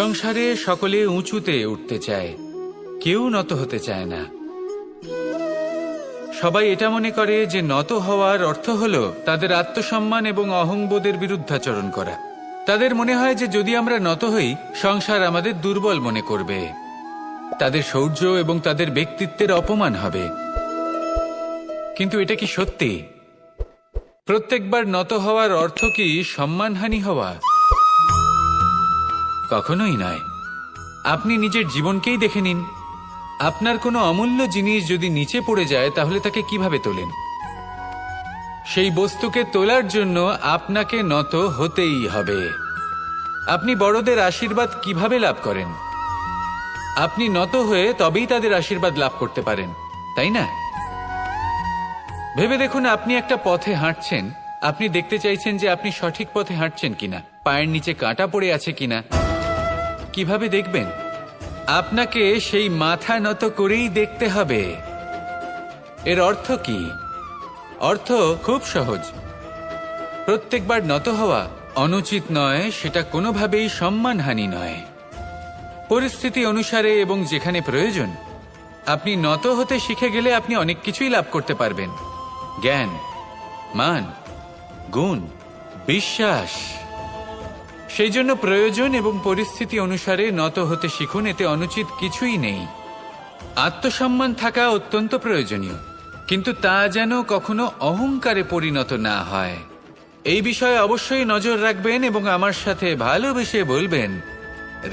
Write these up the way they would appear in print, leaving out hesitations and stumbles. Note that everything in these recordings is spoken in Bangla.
সংসারে সকলে উঁচুতে উঠতে চায়, কেউ নত হতে চায় না। সবাই এটা মনে করে যে নত হওয়ার অর্থ হলো তাদের আত্মসম্মান এবং অহংবোধের বিরুদ্ধাচরণ করা। তাদের মনে হয় যে যদি আমরা নত হই, সংসার আমাদের দুর্বল মনে করবে, তাদের শৌর্য এবং তাদের ব্যক্তিত্বের অপমান হবে। কিন্তু এটা কি সত্যি? প্রত্যেকবার নত হওয়ার অর্থ কি সম্মানহানি হওয়া? কখনোই নয়। আপনি নিজের জীবনকেই দেখে নিন। আপনার কোনো অমূল্য জিনিস যদি নিচে পড়ে যায়, তাহলে তাকে কিভাবে তোলেন? সেই বস্তুকে তোলার জন্য আপনাকে নত হতেই হবে। আপনি বড়দের আশীর্বাদ কিভাবে লাভ করেন? আপনি নত হয়ে তবেই তাদের আশীর্বাদ লাভ করতে পারেন, তাই না? ভেবে দেখুন, আপনি একটা পথে হাঁটছেন, আপনি দেখতে চাইছেন যে আপনি সঠিক পথে হাঁটছেন কিনা, পায়ের নিচে কাঁটা পড়ে আছে কিনা। কিভাবে দেখবেন? আপনাকে সেই মাথা নত করেই দেখতে হবে। এর অর্থ কি? অর্থ খুব সহজ। প্রত্যেকবার নত হওয়া অনুচিত নয়, সেটা কোনোভাবেই সম্মানহানি নয়। পরিস্থিতি অনুসারে এবং যেখানে প্রয়োজন, আপনি নত হতে শিখে গেলে আপনি অনেক কিছুই লাভ করতে পারবেন। জ্ঞান, মান, গুণ, বিশ্বাস। সেই জন্য প্রয়োজন এবং পরিস্থিতি অনুসারে নত হতে শিখুন, এতে অনুচিত কিছুই নেই। আত্মসম্মান থাকা অত্যন্ত প্রয়োজনীয়, কিন্তু তা যেন কখনো অহংকারে পরিণত না হয়। এই বিষয়ে অবশ্যই নজর রাখবেন এবং আমার সাথে ভালোবেসে বলবেন,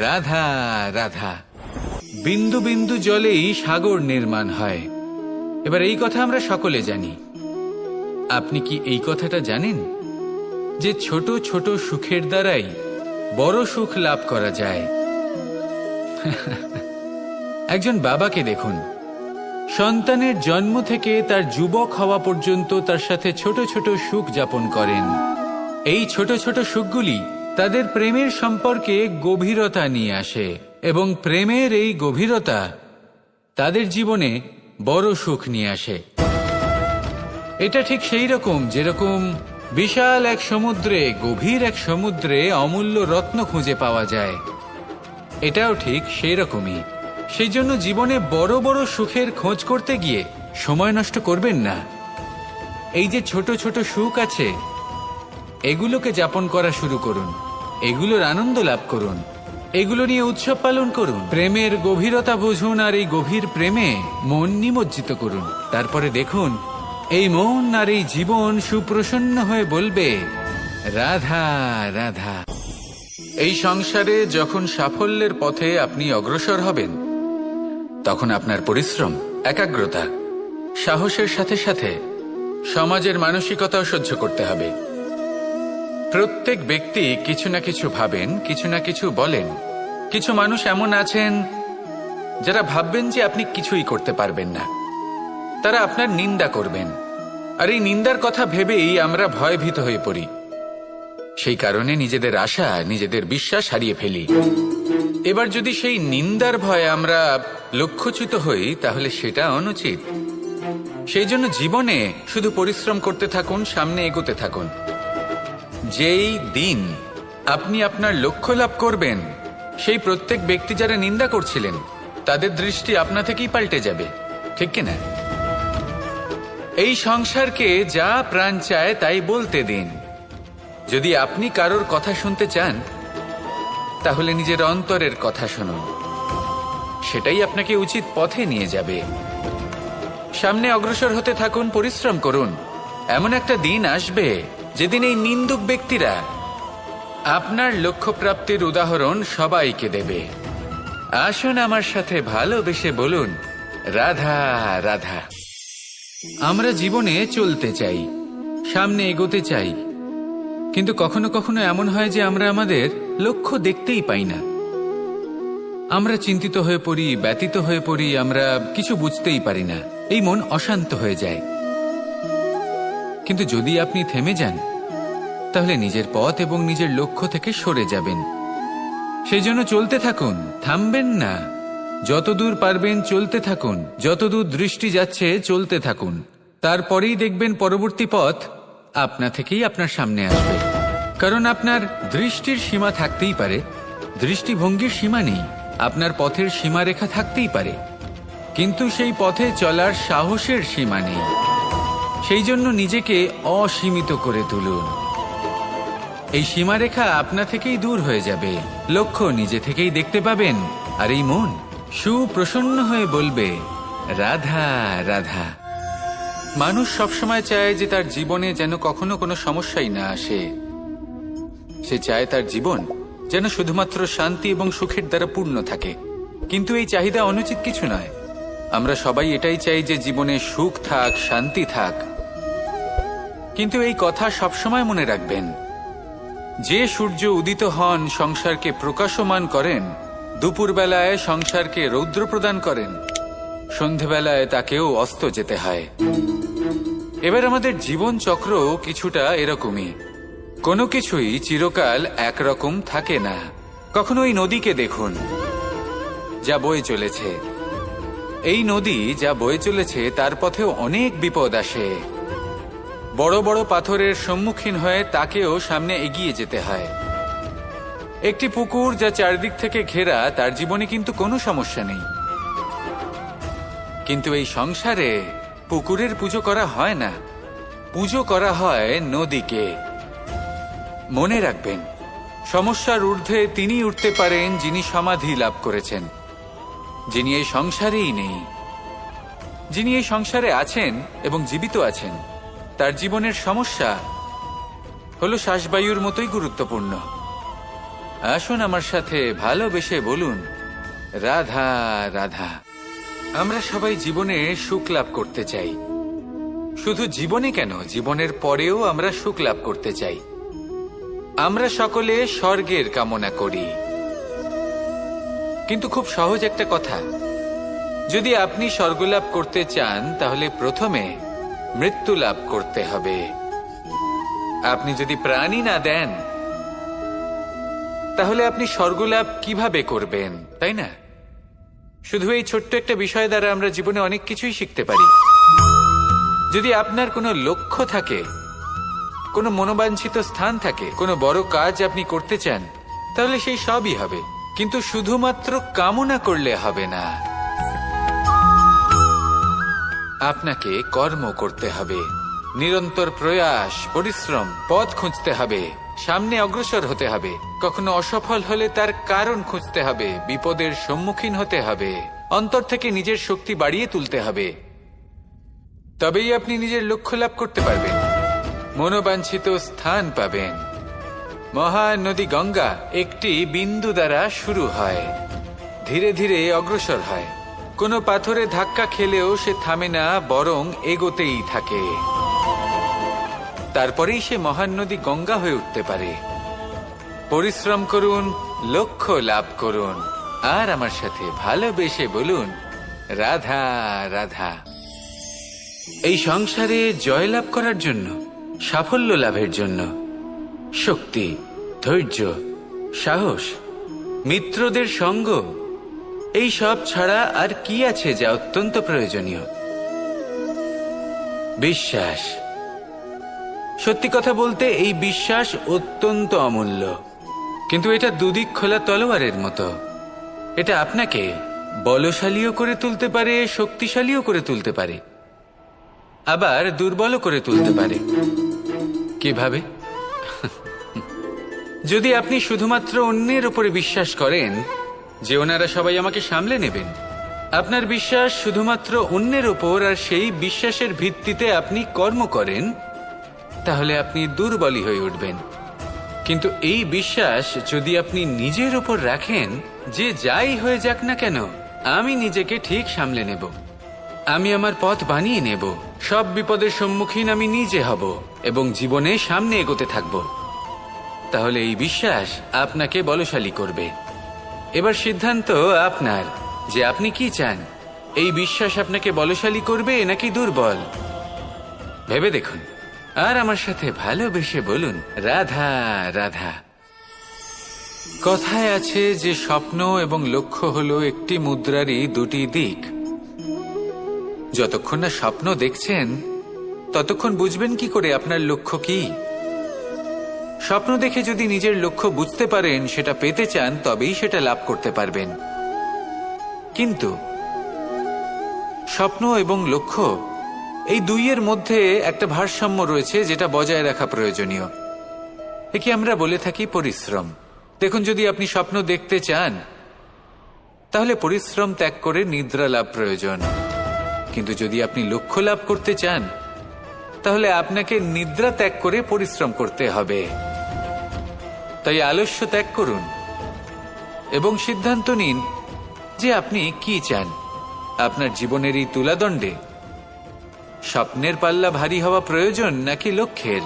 রাধা রাধা। বিন্দু বিন্দু জলেই সাগর নির্মাণ হয়। এবার এই কথা আমরা সকলে জানি। আপনি কি এই কথাটা জানেন যে ছোট ছোট সুখের দ্বারাই বড় সুখ লাভ করা যায়? একজন বাবাকে দেখুন, সন্তানের জন্ম থেকে তার যুবক হওয়া পর্যন্ত তার সাথে ছোট ছোট সুখ যাপন করেন। এই ছোট ছোট সুখগুলি তাদের প্রেমের সম্পর্কে গভীরতা নিয়ে আসে এবং প্রেমের এই গভীরতা তাদের জীবনে বড় সুখ নিয়ে আসে। এটা ঠিক সেই রকম যেরকম বিশাল এক সমুদ্রে, গভীর এক সমুদ্রে অমূল্য রত্ন খুঁজে পাওয়া যায়। এটাও ঠিক সেই রকমই। সেই জন্য জীবনে বড় বড় সুখের খোঁজ করতে গিয়ে সময় নষ্ট করবেন না। এই যে ছোট ছোট সুখ আছে, এগুলোকে যাপন করা শুরু করুন, এগুলোর আনন্দ লাভ করুন, এগুলো নিয়ে উৎসব পালন করুন। প্রেমের গভীরতা বুঝুন আর এই গভীর প্রেমে মন নিমজ্জিত করুন। তারপরে দেখুন, এই মন আর এই জীবন সুপ্রসন্ন হয়ে বলবে, রাধা রাধা। এই সংসারে যখন সাফল্যের পথে আপনি অগ্রসর হবেন, তখন আপনার পরিশ্রম, একাগ্রতা, সাহসের সাথে সাথে সমাজের মানসিকতাও সহ্য করতে হবে। প্রত্যেক ব্যক্তি কিছু না কিছু ভাবেন, কিছু না কিছু বলেন। কিছু মানুষ এমন আছেন যারা ভাববেন যে আপনি কিছুই করতে পারবেন না। তারা আপনার নিন্দা করবেন, আর এই নিন্দার কথা ভেবেই আমরা ভয়ভীত হয়ে পড়ি। সেই কারণে নিজেদের আশা, নিজেদের বিশ্বাস হারিয়ে ফেলি। এবার যদি সেই নিন্দার ভয়ে আমরা লক্ষ্যচ্যুত হই, তাহলে সেটা অনুচিত। সেই জন্য জীবনে শুধু পরিশ্রম করতে থাকুন, সামনে এগোতে থাকুন। যেই দিন আপনি আপনার লক্ষ্য লাভ করবেন, সেই প্রত্যেক ব্যক্তি যারা নিন্দা করছিলেন, তাদের দৃষ্টি আপনা থেকেই পাল্টে যাবে, ঠিক কিনা? এই সংসারকে যা প্রাণ চায় তাই বলতে দিন। যদি আপনি কারোর কথা শুনতে চান, তাহলে নিজের অন্তরের কথা শুনুন। সেটাই আপনাকে উচিত পথে নিয়ে যাবে। সামনে অগ্রসর হতে থাকুন, পরিশ্রম করুন। এমন একটা দিন আসবে যেদিন এই নিন্দুক ব্যক্তিরা আপনার লক্ষ্য প্রাপ্তির উদাহরণ সবাইকে দেবে। আসুন আমার সাথে ভালোবেসে বলুন, রাধা রাধা। আমরা জীবনে চলতে চাই, সামনে এগোতে চাই, কিন্তু কখনো কখনো এমন হয় যে আমরা আমাদের লক্ষ্য দেখতেই পাই না। আমরা চিন্তিত হয়ে পড়ি, ব্যতীত হয়ে পড়ি, আমরা কিছু বুঝতেই পারি না। এই মন অশান্ত হয়ে যায়। কিন্তু যদি আপনি থেমে যান, তাহলে নিজের পথ এবং নিজের লক্ষ্য থেকে সরে যাবেন। সেই জন্য চলতে থাকুন, থামবেন না। যতদূর পারবেন চলতে থাকুন, যতদূর দৃষ্টি যাচ্ছে চলতে থাকুন। তারপরেই দেখবেন পরবর্তী পথ আপনা থেকেই আপনার সামনে আসবে। কারণ আপনার দৃষ্টির সীমা থাকতেই পারে, দৃষ্টিভঙ্গির সীমা নেই, আপনার পথের সীমারেখা থাকতেই পারে, কিন্তু সেই পথে চলার সাহসের সীমা নেই। সেই জন্য নিজেকে অসীমিত করে তুলুন। এই সীমারেখা আপনা থেকেই দূর হয়ে যাবে, লক্ষ্য নিজে থেকেই দেখতে পাবেন, আর এই মন সুপ্রসন্ন হয়ে বলবে, রাধা রাধা। মানুষ সবসময় চায় যে তার জীবনে যেন কখনো কোনো সমস্যাই না আসে। সে চায় তার জীবন যেন শুধুমাত্র শান্তি এবং সুখের দ্বারা পূর্ণ থাকে, কিন্তু এই চাহিদা অনুচিত কিছু নয়। আমরা সবাই এটাই চাই যে জীবনে সুখ থাক, শান্তি থাক, কিন্তু এই কথা সবসময় মনে রাখবেন, যে সূর্য উদিত হন সংসারকে প্রকাশমান করেন, দুপুরবেলায় সংসারকে রৌদ্র প্রদান করেন, সন্ধেবেলায় তাকেও অস্ত যেতে হয়। এবার আমাদের জীবন চক্র কিছুটা এরকমই। কোনো কিছুই চিরকাল একরকম থাকে না। কখনো এই নদীকে দেখুন যা বয়ে চলেছে, এই নদী যা বয়ে চলেছে তার পথেও অনেক বিপদ আসে। বড় বড় পাথরের সম্মুখীন হয়ে তাকেও সামনে এগিয়ে যেতে হয়। একটি পুকুর যা চারদিক থেকে ঘেরা, তার জীবনে কিন্তু কোনো সমস্যা নেই, কিন্তু এই সংসারে পুকুরের পুজো করা হয় না, পুজো করা হয় নদীকে। মনে রাখবেন, সমস্যার ঊর্ধ্বে তিনি উঠতে পারেন যিনি সমাধি লাভ করেছেন, যিনি এই সংসারেই নেই। যিনি এই সংসারে আছেন এবং জীবিত আছেন, তার জীবনের সমস্যা হলো শ্বাসবায়ুর মতোই গুরুত্বপূর্ণ। আসুন আমার সাথে ভালোবেসে বলুন, রাধা রাধা। আমরা সবাই জীবনে সুখ লাভ করতে চাই। শুধু জীবনে কেন, জীবনের পরেও আমরা সুখ লাভ করতে চাই। আমরা সকলে স্বর্গের কামনা করি। কিন্তু খুব সহজ একটা কথা, যদি আপনি স্বর্গ লাভ করতে চান তাহলে প্রথমে মৃত্যু লাভ করতে হবে। আপনি যদি প্রাণই না দেন তাহলে আপনি স্বর্গ লাভ কিভাবে করবেন, তাই না? শুধু এই ছোট্ট একটা বিষয় দ্বারা আমরা জীবনে অনেক কিছুই শিখতে পারি। যদি আপনার কোনো লক্ষ্য থাকে, কোনো মনোবাঞ্ছিত স্থান থাকে, কোনো বড় কাজ আপনি করতে চান, তাহলে সেই সবই হবে, কিন্তু শুধুমাত্র কামনা করলে হবে না। আপনাকে কর্ম করতে হবে, নিরন্তর প্রয়াস, পরিশ্রম, পথ খুঁজতে হবে, সামনে অগ্রসর হতে হবে। কখনো অসফল হলে তার কারণ খুঁজতে হবে, বিপদের সম্মুখীন হতে হবে, অন্তর থেকে নিজের শক্তি বাড়িয়ে তুলতে হবে। তবেই আপনি নিজের লক্ষ্য লাভ করতে পারবেন, মনোবাঞ্ছিত স্থান পাবেন। মহান নদী গঙ্গা একটি বিন্দু দ্বারা শুরু হয়, ধীরে ধীরে অগ্রসর হয়। কোনো পাথরে ধাক্কা খেলেও সে থামে না, বরং এগোতেই থাকে। তারপরেই সে মহান নদী গঙ্গা হয়ে উঠতে পারে। পরিশ্রম করুন, লক্ষ্য লাভ করুন, আর আমার সাথে ভালোবেসে বলুন, রাধা রাধা। এই সংসারে জয়লাভ করার জন্য, সাফল্য লাভের জন্য শক্তি, ধৈর্য, সাহস, মিত্রদের সঙ্গ, এই সব ছাড়া আর কি আছে যা অত্যন্ত প্রয়োজনীয়? বিশ্বাস। সত্যি কথা বলতে এই বিশ্বাস অত্যন্ত অমূল্য, কিন্তু এটা দুদিক খোলা তলোয়ারের মতো। এটা আপনাকে বলশালীও করে তুলতে পারে, শক্তিশালীও করে তুলতে পারে, আবার দুর্বলও করে তুলতে পারে। কিভাবে? যদি আপনি শুধুমাত্র অন্যের উপরে বিশ্বাস করেন যে ওনারা সবাই আমাকে সামলে নেবেন, আপনার বিশ্বাস শুধুমাত্র অন্যের উপর, আর সেই বিশ্বাসের ভিত্তিতে আপনি কর্ম করেন, তাহলে আপনি দুর্বলই হয়ে উঠবেন। কিন্তু এই বিশ্বাস যদি আপনি নিজের উপর রাখেন যে যাই হয়ে যাক না কেন, আমি নিজেকে ঠিক সামলে নেব, আমি আমার পথ বানিয়ে নেব, সব বিপদের সম্মুখীন আমি নিজে হব এবং জীবনে সামনে এগোতে থাকব, তাহলে এই বিশ্বাস আপনাকে বলশালী করবে। এবার সিদ্ধান্ত আপনার যে আপনি কি চান, এই বিশ্বাস আপনাকে বলশালী করবে নাকি দুর্বল। ভেবে দেখুন, আর আমার সাথে ভালোবেসে বলুন, রাধা রাধা। কথায় আছে যে স্বপ্ন এবং লক্ষ্য হলো একটি মুদ্রারই দুটি দিক। যতক্ষণ না স্বপ্ন দেখছেন ততক্ষণ বুঝবেন কি করে আপনার লক্ষ্য কি? স্বপ্ন দেখে যদি নিজের লক্ষ্য বুঝতে পারেন, সেটা পেতে চান, তবেই সেটা লাভ করতে পারবেন। কিন্তু স্বপ্ন এবং লক্ষ্য এই দুইয়ের মধ্যে একটা ভারসাম্য রয়েছে, যেটা বজায় রাখা প্রয়োজনীয়। একে আমরা বলে থাকি পরিশ্রম। দেখুন, যদি আপনি স্বপ্ন দেখতে চান, তাহলে পরিশ্রম ত্যাগ করে নিদ্রা লাভ প্রয়োজন। কিন্তু যদি আপনি লক্ষ্য লাভ করতে চান, তাহলে আপনাকে নিদ্রা ত্যাগ করে পরিশ্রম করতে হবে। তাই আলস্য ত্যাগ করুন এবং সিদ্ধান্ত নিন যে আপনি কি চান। আপনার জীবনের এই তুলাদণ্ডে স্বপ্নের পাল্লা ভারী হওয়া প্রয়োজন নাকি লক্ষ্যের?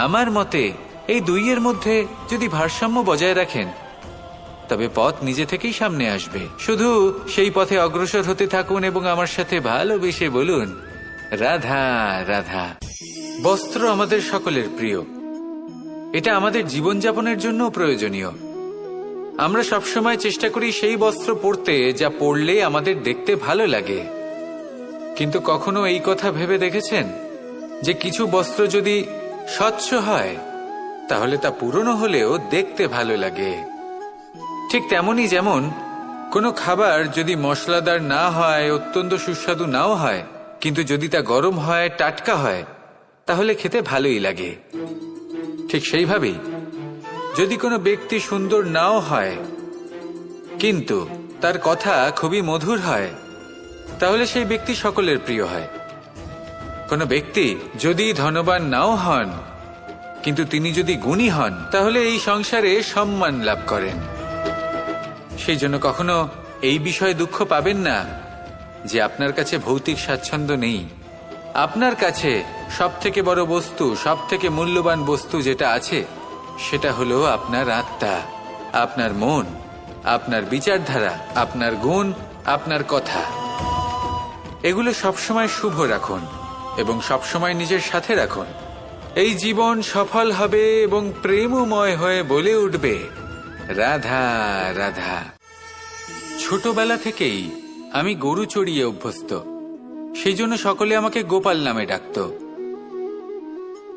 আমার মতে এই দুইয়ের মধ্যে যদি ভারসাম্য বজায় রাখেন, তবে পথ নিজে থেকেই সামনে আসবে। শুধু সেই পথে অগ্রসর হতে থাকুন এবং আমার সাথে ভালোবেসে বলুন, রাধা রাধা। বস্ত্র আমাদের সকলের প্রিয়। এটা আমাদের জীবনযাপনের জন্য প্রয়োজনীয়। আমরা সবসময় চেষ্টা করি সেই বস্ত্র পরতে যা পরলে আমাদের দেখতে ভালো লাগে। কিন্তু কখনো এই কথা ভেবে দেখেছেন যে কিছু বস্ত্র যদি স্বচ্ছ হয়, তাহলে তা পুরনো হলেও দেখতে ভালো লাগে? ঠিক তেমনি যেমন কোনো খাবার যদি মশলাদার না হয়, অত্যন্ত সুস্বাদু নাও হয়, কিন্তু যদি তা গরম হয়, টাটকা হয়, তাহলে খেতে ভালোই লাগে। ঠিক সেইভাবেই যদি কোনো ব্যক্তি সুন্দর নাও হয়, কিন্তু তার কথা খুবই মধুর হয়, তাহলে সেই ব্যক্তি সকলের প্রিয় হয়। কোনো ব্যক্তি যদি ধনবান নাও হন, কিন্তু তিনি যদি গুণী হন, তাহলে এই সংসারে সম্মান লাভ করেন। সেই জন্য কখনো এই বিষয়ে দুঃখ পাবেন না যে আপনার কাছে ভৌতিক স্বাচ্ছন্দ্য নেই। আপনার কাছে সব থেকে বড় বস্তু, সব থেকে মূল্যবান বস্তু যেটা আছে, সেটা হলো আপনার আত্মা, আপনার মন, আপনার বিচারধারা, আপনার গুণ, আপনার কথা। এগুলো সবসময় শুভ রাখুন এবং সবসময় নিজের সাথে রাখুন। এই জীবন সফল হবে এবং প্রেমময় হয়ে বলে উঠবে, রাধা রাধা। ছোটবেলা থেকেই আমি গরু চড়িয়ে অভ্যস্ত, সেই জন্য সকলে আমাকে গোপাল নামে ডাকত।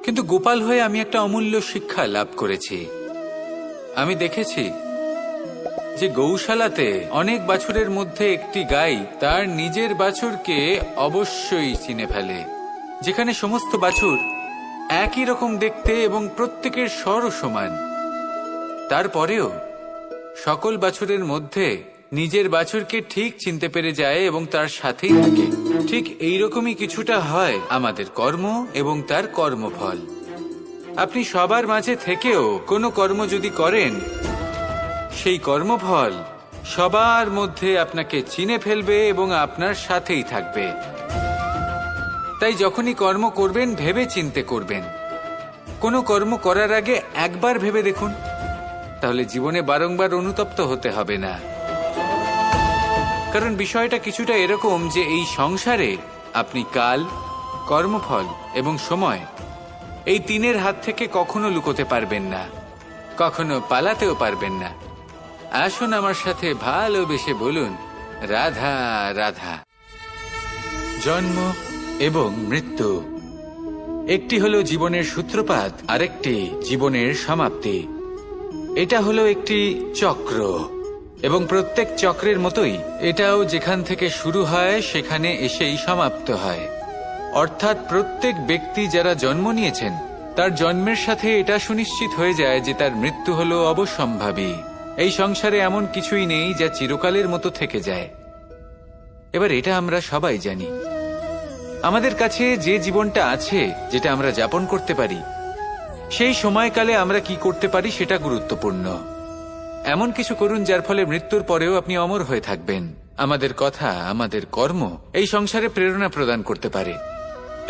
কিন্তু গোপাল হয়ে আমি একটা অমূল্য শিক্ষা লাভ করেছি। আমি দেখেছি যে গৌশালাতে অনেক বাছুরের মধ্যে একটি গাই তার নিজের বাছুরকে অবশ্যই চিনে ফেলে। যেখানে সমস্ত বাছুর একই রকম দেখতে এবং প্রত্যেকের স্বরও সমান, তারপরেও সকল বাছুরের মধ্যে নিজের বাছুরকে ঠিক চিনতে পেরে যায় এবং তার সাথেই থাকে। ঠিক এইরকমই কিছুটা হয় আমাদের কর্ম এবং তার কর্মফল। আপনি সবার মাঝে থেকেও কোনো কর্ম যদি করেন, সেই কর্মফল সবার মধ্যে আপনাকে চিনে ফেলবে এবং আপনার সাথেই থাকবে। তাই যখনই কর্ম করবেন, ভেবে চিন্তে করবেন। কোনো কর্ম করার আগে একবার ভেবে দেখুন, তাহলে জীবনে বারংবার অনুতপ্ত হতে হবে না। কারণ বিষয়টা কিছুটা এরকম যে এই সংসারে আপনি কাল, কর্মফল এবং সময়, এই তিনের হাত থেকে কখনো লুকোতে পারবেন না, কখনো পালাতেও পারবেন না। আসুন আমার সাথে ভালোবেসে বলুন, রাধা রাধা। জন্ম এবং মৃত্যু, একটি হলো জীবনের সূত্রপাত, আরেকটি জীবনের সমাপ্তি। এটা হলো একটি চক্র এবং প্রত্যেক চক্রের মতোই এটাও যেখান থেকে শুরু হয় সেখানে এসেই সমাপ্ত হয়। অর্থাৎ প্রত্যেক ব্যক্তি যারা জন্ম নিয়েছেন, তার জন্মের সাথে এটা সুনিশ্চিত হয়ে যায় যে তার মৃত্যু হলো অবশ্যম্ভাবী। এই সংসারে এমন কিছুই নেই যা চিরকালের মতো থেকে যায়। এবার এটা আমরা সবাই জানি। আমাদের কাছে যে জীবনটা আছে, যেটা আমরা যাপন করতে পারি, সেই সময়কালে আমরা কি করতে পারি সেটা গুরুত্বপূর্ণ। এমন কিছু করুন যার ফলে মৃত্যুর পরেও আপনি অমর হয়ে থাকবেন। আমাদের কথা, আমাদের কর্ম এই সংসারে প্রেরণা প্রদান করতে পারে।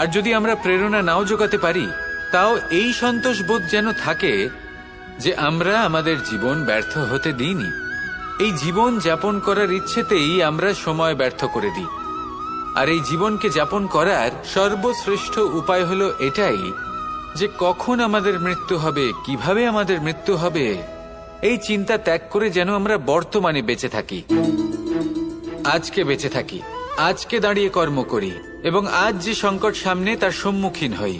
আর যদি আমরা প্রেরণা নাও জোগাতে পারি, তাও এই সন্তোষ বোধ যেন থাকে যে আমরা আমাদের জীবন ব্যর্থ হতে দিইনি। এই জীবন যাপন করার ইচ্ছেতেই আমরা সময় ব্যর্থ করে দিই। আর এই জীবনকে যাপন করার সর্বশ্রেষ্ঠ উপায় হলো এটাই যে কখন আমাদের মৃত্যু হবে, কিভাবে আমাদের মৃত্যু হবে, এই চিন্তা ত্যাগ করে যেন আমরা বর্তমানে বেঁচে থাকি, আজকে বেঁচে থাকি, আজকে দাঁড়িয়ে কর্ম করি এবং আজ যে সংকট সামনে তার সম্মুখীন হই।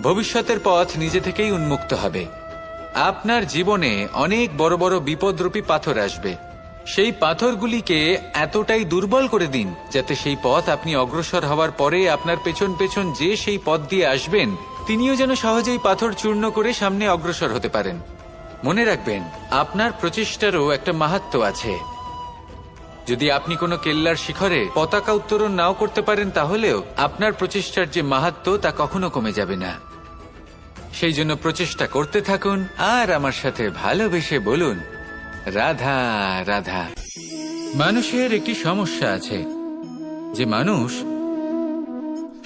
ভবিষ্যতের পথ নিজে থেকেই উন্মুক্ত হবে। আপনার জীবনে অনেক বড় বড় বিপদরূপী পাথর আসবে। সেই পাথরগুলিকে এতটাই দুর্বল করে দিন যাতে সেই পথ আপনি অগ্রসর হওয়ার পরে আপনার পেছন পেছন যে সেই পথ দিয়ে আসবেন তিনিও যেন সহজেই পাথর চূর্ণ করে সামনে অগ্রসর হতে পারেন। মনে রাখবেন, আপনার প্রচেষ্টারও একটা মাহাত্ম্য আছে। যদি আপনি কোনো কেল্লার শিখরে পতাকা উত্তোলন নাও করতে পারেন, তাহলেও আপনার প্রচেষ্টার যে মাহাত্ম্য তা কখনো কমে যাবে না। সেই জন্য প্রচেষ্টা করতে থাকুন আর আমার সাথে ভালোবেসে বলুন, রাধা রাধা। মানুষের একটি সমস্যা আছে যে মানুষ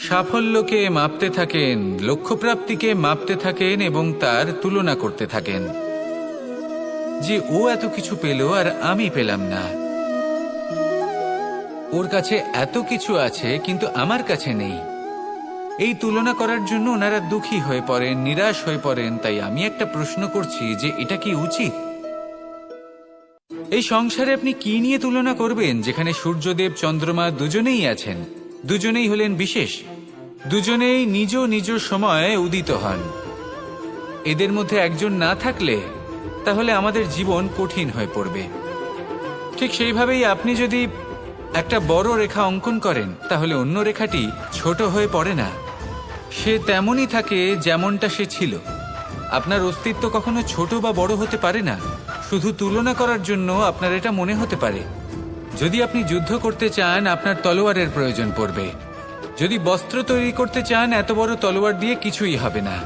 সাফল্যকে মাপতে থাকেন, লক্ষ্যপ্রাপ্তিকে মাপতে থাকেন এবং তার তুলনা করতে থাকেন যে ও এত কিছু পেল আর আমি পেলাম না, ওর কাছে এত কিছু আছে কিন্তু আমার কাছে নেই। এই তুলনা করার জন্য ওনারা দুঃখী হয়ে পড়েন, নিরাশ হয়ে পড়েন। তাই আমি একটা প্রশ্ন করছি যে এটা কি উচিত? এই সংসারে আপনি কি নিয়ে তুলনা করবেন, যেখানে সূর্যদেব চন্দ্রমা দুজনেই আছেন, দুজনেই হলেন বিশেষ, দুজনেই নিজ নিজ সময়ে উদিত হন। এদের মধ্যে একজন না থাকলে তাহলে আমাদের জীবন কঠিন হয়ে পড়বে। ঠিক সেইভাবেই আপনি যদি একটা বড় রেখা অঙ্কন করেন তাহলে অন্য রেখাটি ছোট হয়ে পড়ে না, সে তেমনই থাকে যেমনটা সে ছিল। আপনার অস্তিত্ব কখনো ছোট বা বড় হতে পারে না, শুধু তুলনা করার জন্য আপনার এটা মনে হতে পারে। যদি আপনি যুদ্ধ করতে চান আপনার তলোয়ারের প্রয়োজন পড়বে, যদি বস্ত্র তৈরি করতে চান এত বড় তলোয়ার দিয়ে কিছুই হবে না,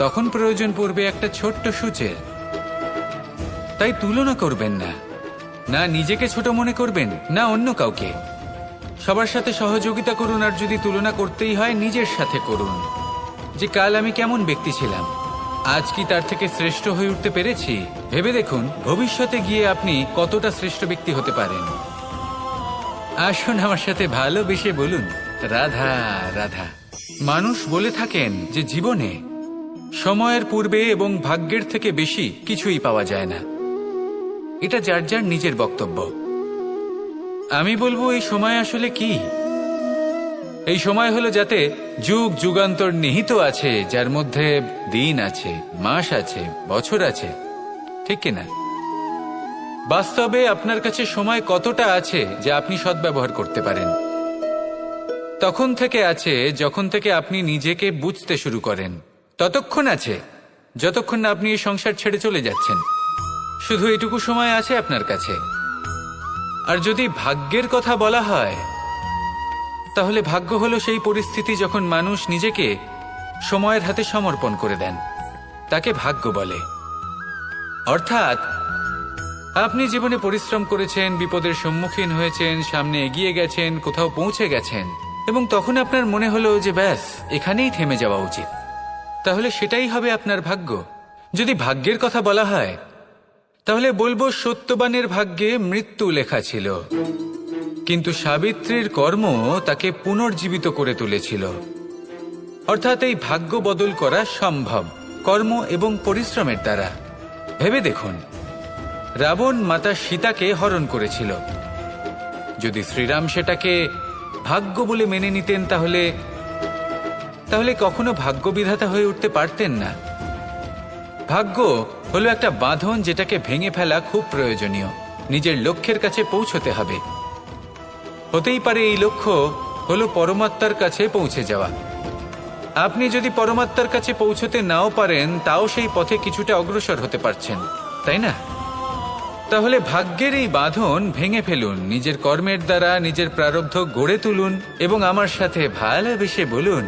তখন প্রয়োজন পড়বে একটা ছোট্ট সূচের। তাই তুলনা করবেন না, না নিজেকে ছোট মনে করবেন না অন্য কাউকে। সবার সাথে সহযোগিতা করুন, আর যদি তুলনা করতেই হয় নিজের সাথে করুন, যে কাল আমি কেমন ব্যক্তি ছিলাম, আজ কি তার থেকে শ্রেষ্ঠ হয়ে উঠতে পেরেছি। ভেবে দেখুন ভবিষ্যতে গিয়ে আপনি কতটা শ্রেষ্ঠ ব্যক্তি হতে পারেন। আসুন আমার সাথে ভালোবেসে বলুন, রাধা রাধা। মানুষ বলে থাকেন যে জীবনে সময়ের পূর্বে এবং ভাগ্যের থেকে বেশি কিছুই পাওয়া যায় না। এটা যার যার নিজের বক্তব্য। আমি বলবো এই সময় আসলে কি? এই সময় হলো যাতে যুগ যুগান্তর নিহিত আছে, যার মধ্যে দিন আছে, মাস আছে, বছর আছে, ঠিক কিনা? বাস্তবে আপনার কাছে সময় কতটা আছে যা আপনি সদ্ব্যবহার করতে পারেন? তখন থেকে আছে যখন থেকে আপনি নিজেকে বুঝতে শুরু করেন, ততক্ষণ আছে যতক্ষণ না আপনি এই সংসার ছেড়ে চলে যাচ্ছেন। শুধু এটুকু সময় আছে আপনার কাছে। আর যদি ভাগ্যের কথা বলা হয়, তাহলে ভাগ্য হলো সেই পরিস্থিতি যখন মানুষ নিজেকে সময়ের হাতে সমর্পণ করে দেন, তাকে ভাগ্য বলে। অর্থাৎ আপনি জীবনে পরিশ্রম করেছেন, বিপদের সম্মুখীন হয়েছেন, সামনে এগিয়ে গেছেন, কোথাও পৌঁছে গেছেন, এবং তখন আপনার মনে হলো যে ব্যাস এখানেই থেমে যাওয়া উচিত, তাহলে সেটাই হবে আপনার ভাগ্য। যদি ভাগ্যের কথা বলা হয় তাহলে বলবো সত্যবানের ভাগ্যে মৃত্যু লেখা ছিল, কিন্তু সাবিত্রীর কর্ম তাকে পুনর্জীবিত করে তুলেছিল। অর্থাৎ এই ভাগ্য বদল করা সম্ভব কর্ম এবং পরিশ্রমের দ্বারা। ভেবে দেখুন, রাবণ মাতা সীতাকে হরণ করেছিল। যদি শ্রীরাম সেটাকে ভাগ্য বলে মেনে নিতেন তাহলে কখনো ভাগ্য বিধাতা হয়ে উঠতে পারতেন না। ভাগ্য হলো একটা বাঁধন যেটাকে ভেঙে ফেলা খুব প্রয়োজনীয়। নিজের লক্ষ্যের কাছে পৌঁছতে হবে। হতেই পারে এই লক্ষ্য হলো পরমাত্মার কাছে পৌঁছে যাওয়া। আপনি যদি পরমাত্মার কাছে পৌঁছতে নাও পারেন, তাও সেই পথে কিছুটা অগ্রসর হতে পারছেন, তাই না? তাহলে ভাগ্যের এই বাঁধন ভেঙে ফেলুন, নিজের কর্মের দ্বারা নিজের প্রারব্ধ গড়ে তুলুন এবং আমার সাথে ভালোবেসে বলুন,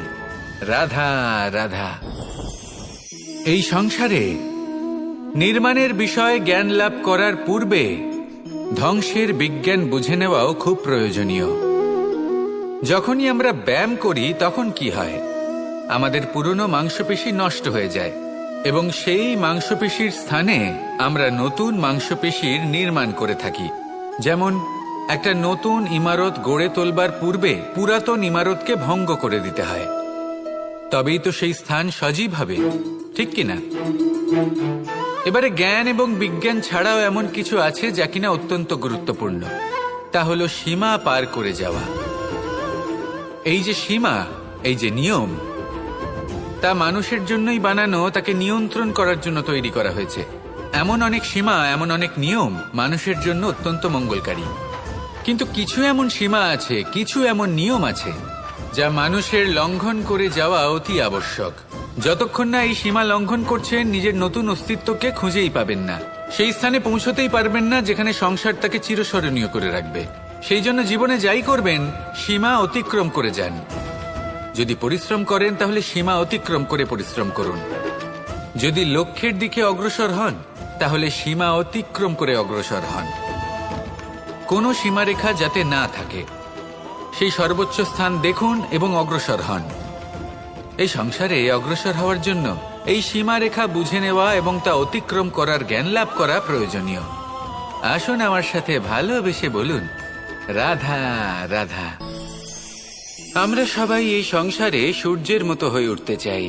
রাধা রাধা। এই সংসারে নির্মাণের বিষয়ে জ্ঞান লাভ করার পূর্বে ধ্বংসের বিজ্ঞান বুঝে নেওয়াও খুব প্রয়োজনীয়। যখনই আমরা ব্যায়াম করি তখন কি হয়? আমাদের পুরনো মাংসপেশি নষ্ট হয়ে যায় এবং সেই মাংসপেশির স্থানে আমরা নতুন মাংসপেশির নির্মাণ করে থাকি। যেমন একটা নতুন ইমারত গড়ে তোলবার পূর্বে পুরাতন ইমারতকে ভঙ্গ করে দিতে হয়, তবেই তো সেই স্থান সজীব হবে, ঠিক কিনা? এবারে জ্ঞান এবং বিজ্ঞান ছাড়াও এমন কিছু আছে যা কিনা অত্যন্ত গুরুত্বপূর্ণ, তা হলো সীমা পার করে যাওয়া। এই যে সীমা, এই যে নিয়ম, তা মানুষের জন্যই বানানো, তাকে নিয়ন্ত্রণ করার জন্য তৈরি করা হয়েছে। এমন অনেক সীমা, এমন অনেক নিয়ম মানুষের জন্য অত্যন্ত মঙ্গলকারী। কিন্তু কিছু এমন সীমা আছে, কিছু এমন নিয়ম আছে যা মানুষের লঙ্ঘন করে যাওয়া অতি আবশ্যক। যতক্ষণ না এই সীমা লঙ্ঘন করছেন, নিজের নতুন অস্তিত্বকে খুঁজেই পাবেন না, সেই স্থানে পৌঁছতেই পারবেন না যেখানে সংসার তাকে চিরস্মরণীয় করে রাখবে। সেই জন্য জীবনে যাই করবেন, সীমা অতিক্রম করে যান। যদি পরিশ্রম করেন তাহলে সীমা অতিক্রম করে পরিশ্রম করুন। যদি লক্ষ্যের দিকে অগ্রসর হন তাহলে সীমা অতিক্রম করে অগ্রসর হন। কোনো সীমারেখা যাতে না থাকে, সেই সর্বোচ্চ স্থান দেখুন এবং অগ্রসর হন। এই সংসারে অগ্রসর হওয়ার জন্য এই সীমারেখা বুঝে নেওয়া এবং তা অতিক্রম করার জ্ঞান লাভ করা প্রয়োজনীয়। আসুন আমার সাথে ভালোবেসে বলুন, রাধা রাধা। আমরা সবাই এই সংসারে সূর্যের মতো হয়ে উঠতে চাই,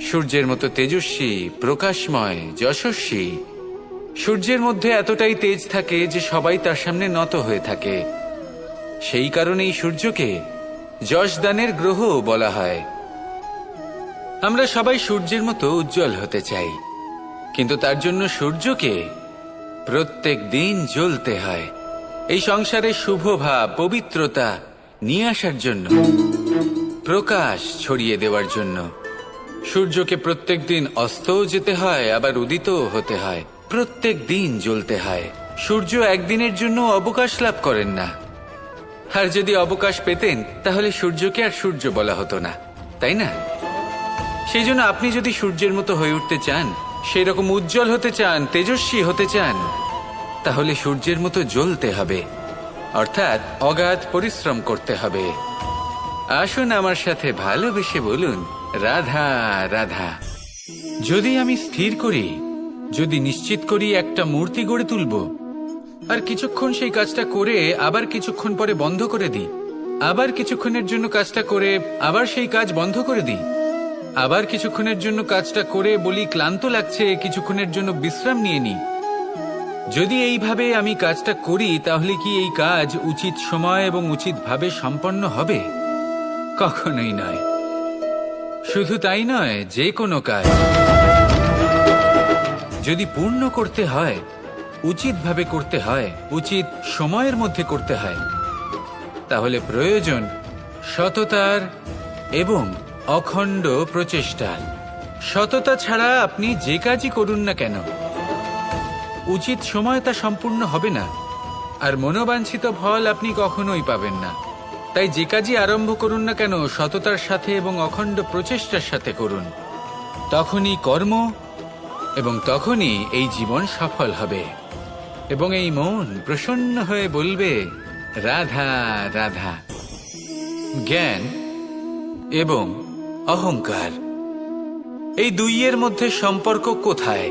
সূর্যের মতো তেজস্বী, প্রকাশময়, যশস্বী। সূর্যের মধ্যে এতটাই তেজ থাকে যে সবাই তার সামনে নত হয়ে থাকে। সেই কারণেই সূর্যকে যশদানের গ্রহ বলা হয়। আমরা সবাই সূর্যের মতো উজ্জ্বল হতে চাই, কিন্তু তার জন্য সূর্যকে প্রত্যেক দিন জ্বলতে হয়। এই সংসারে শুভ ভাব, পবিত্রতা নিয়ে আসার জন্য, প্রকাশ ছড়িয়ে দেওয়ার জন্য সূর্যকে প্রত্যেক দিন অস্তও যেতে হয়, আবার উদিতও হতে হয়। প্রত্যেক দিন জ্বলতে হয়। সূর্য একদিনের জন্য অবকাশ লাভ করেন না। আর যদি অবকাশ পেতেন তাহলে সূর্যকে আর সূর্য বলা হতো না, তাই না? সেই জন্য আপনি যদি সূর্যের মতো হয়ে উঠতে চান, সেই রকম উজ্জ্বল হতে চান, তেজস্বী হতে চান, তাহলে সূর্যের মতো জ্বলতে হবে, অর্থাৎ অগাধ পরিশ্রম করতে হবে। আসুন আমার সাথে ভালোবেসে বলুন, রাধা রাধা। যদি আমি স্থির করি, যদি নিশ্চিত করি একটা মূর্তি গড়ে তুলব, আর কিছুক্ষণ সেই কাজটা করে আবার কিছুক্ষণ পরে বন্ধ করে দিই, আবার কিছুক্ষণের জন্য কাজটা করে আবার সেই কাজ বন্ধ করে দিই, আবার কিছুক্ষণের জন্য কাজটা করে বলি ক্লান্ত লাগছে, কিছুক্ষণের জন্য বিশ্রাম নিয়ে নিই, যদি এইভাবে আমি কাজটা করি তাহলে কি এই কাজ উচিত সময় এবং উচিতভাবে সম্পন্ন হবে? কখনোই নয়। শুধু তাই নয়, যে কোনো কাজ যদি পূর্ণ করতে হয়, উচিতভাবে করতে হয়, উচিত সময়ের মধ্যে করতে হয়, তাহলে প্রয়োজন সততার এবং অখণ্ড প্রচেষ্টার। সততা ছাড়া আপনি যে কাজই করুন না কেন, উচিত সময় তা সম্পূর্ণ হবে না, আর মনোবাঞ্ছিত ফল আপনি কখনোই পাবেন না। তাই যে কাজই আরম্ভ করুন না কেন, সততার সাথে এবং অখণ্ড প্রচেষ্টার সাথে করুন। তখনই কর্ম এবং তখনই এই জীবন সফল হবে, এবং এই মন প্রসন্ন হয়ে বলবে, রাধা রাধা। জ্ঞান এবং অহংকার, এই দুইয়ের মধ্যে সম্পর্ক কোথায়?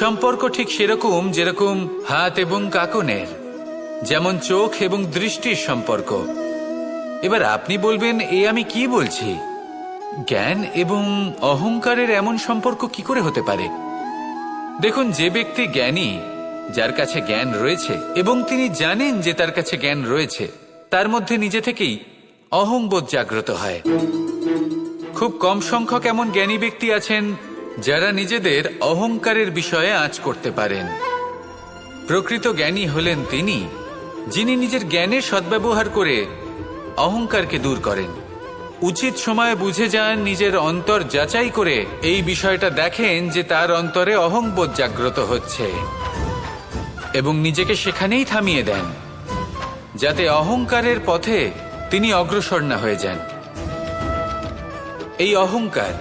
সম্পর্ক ঠিক সেরকম যেরকম হাত এবং কাকনের, যেমন চোখ এবং দৃষ্টির সম্পর্ক। এবার আপনি বলবেন, এ আমি কি বলছি? জ্ঞান এবং অহংকারের এমন সম্পর্ক কি করে হতে পারে? দেখুন, যে ব্যক্তি জ্ঞানী, যার কাছে জ্ঞান রয়েছে এবং তিনি জানেন যে তার কাছে জ্ঞান রয়েছে, তার মধ্যে নিজে থেকেই অহংবোধ জাগ্রত হয়। খুব কম সংখ্যক এমন জ্ঞানী ব্যক্তি আছেন যারা নিজেদের অহংকারের বিষয়ে আঁচ করতে পারেন। প্রকৃত জ্ঞানী হলেন তিনি, যিনি নিজের জ্ঞানের সদ্ব্যবহার করে অহংকারকে দূর করেন। উচিত সময়ে বুঝে যান, নিজের অন্তর যাচাই করে এই বিষয়টা দেখেন যে তার অন্তরে অহংবোধ জাগ্রত হচ্ছে, এবং নিজেকে সেখানেই থামিয়ে দেন, যাতে অহংকারের পথে তিনি অগ্রসর না হয়ে যান। এই অহংকার